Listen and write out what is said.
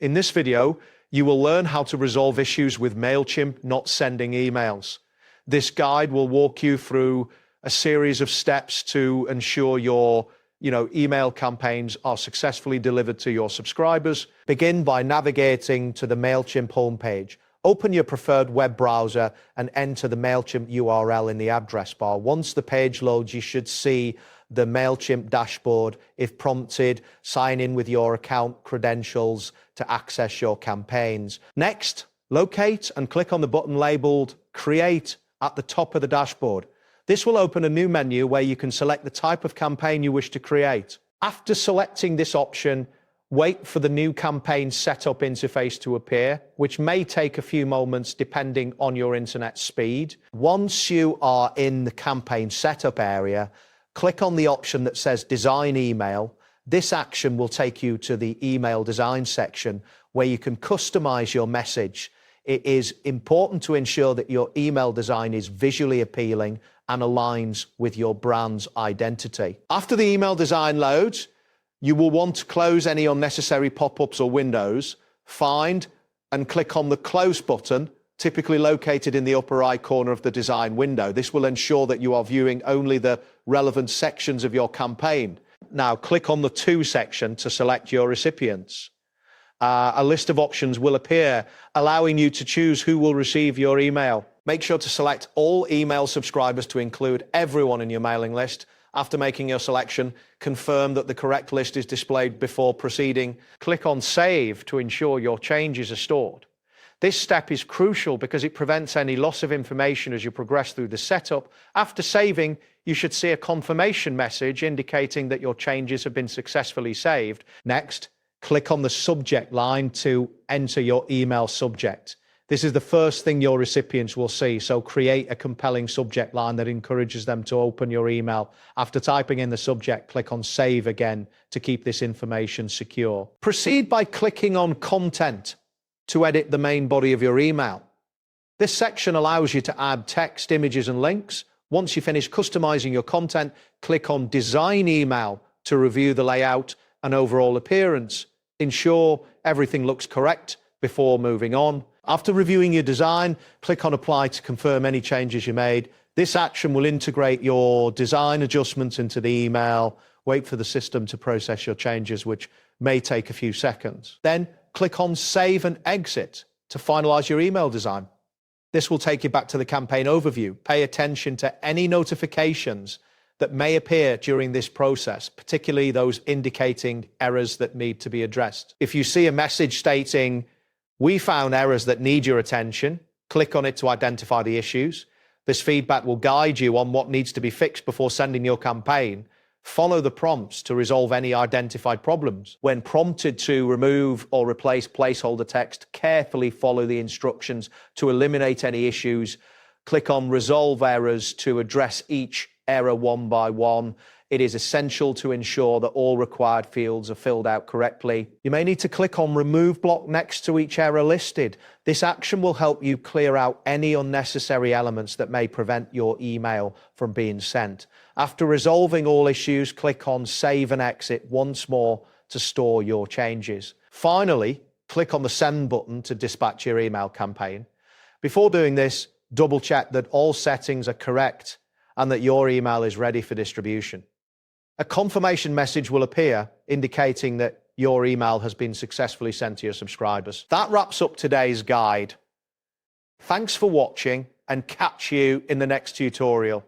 In this video, you will learn how to resolve issues with Mailchimp not sending emails. This guide will walk you through a series of steps to ensure your email campaigns are successfully delivered to your subscribers. Begin by navigating to the Mailchimp homepage. Open your preferred web browser and enter the Mailchimp URL in the address bar. Once the page loads, you should see the Mailchimp dashboard. If prompted, sign in with your account credentials to access your campaigns. Next, locate and click on the button labeled Create at the top of the dashboard. This will open a new menu where you can select the type of campaign you wish to create. After selecting this option, wait for the new campaign setup interface to appear, which may take a few moments depending on your internet speed. Once you are in the campaign setup area, click on the option that says Design Email. This action will take you to the email design section where you can customize your message. It is important to ensure that your email design is visually appealing and aligns with your brand's identity. After the email design loads, you will want to close any unnecessary pop-ups or windows. Find and click on the Close button, typically located in the upper right corner of the design window. This will ensure that you are viewing only the relevant sections of your campaign. Now, click on the To section to select your recipients. A list of options will appear, allowing you to choose who will receive your email. Make sure to select all email subscribers to include everyone in your mailing list. After making your selection, confirm that the correct list is displayed before proceeding. Click on Save to ensure your changes are stored. This step is crucial because it prevents any loss of information as you progress through the setup. After saving, you should see a confirmation message indicating that your changes have been successfully saved. Next, click on the subject line to enter your email subject. This is the first thing your recipients will see, so create a compelling subject line that encourages them to open your email. After typing in the subject, click on Save again to keep this information secure. Proceed by clicking on Content to edit the main body of your email. This section allows you to add text, images, and links. Once you finish customizing your content, click on Design Email to review the layout and overall appearance. Ensure everything looks correct before moving on. After reviewing your design, click on Apply to confirm any changes you made. This action will integrate your design adjustments into the email. Wait for the system to process your changes, which may take a few seconds. Then click on Save and Exit to finalize your email design. This will take you back to the campaign overview. Pay attention to any notifications that may appear during this process, particularly those indicating errors that need to be addressed. If you see a message stating, "We found errors that need your attention," click on it to identify the issues. This feedback will guide you on what needs to be fixed before sending your campaign. Follow the prompts to resolve any identified problems. When prompted to remove or replace placeholder text, carefully follow the instructions to eliminate any issues. Click on Resolve Errors to address each error one by one. It is essential to ensure that all required fields are filled out correctly. You may need to click on Remove block next to each error listed. This action will help you clear out any unnecessary elements that may prevent your email from being sent. After resolving all issues, click on Save and Exit once more to store your changes. Finally, click on the Send button to dispatch your email campaign. Before doing this, double check that all settings are correct and that your email is ready for distribution. A confirmation message will appear indicating that your email has been successfully sent to your subscribers. That wraps up today's guide. Thanks for watching and catch you in the next tutorial.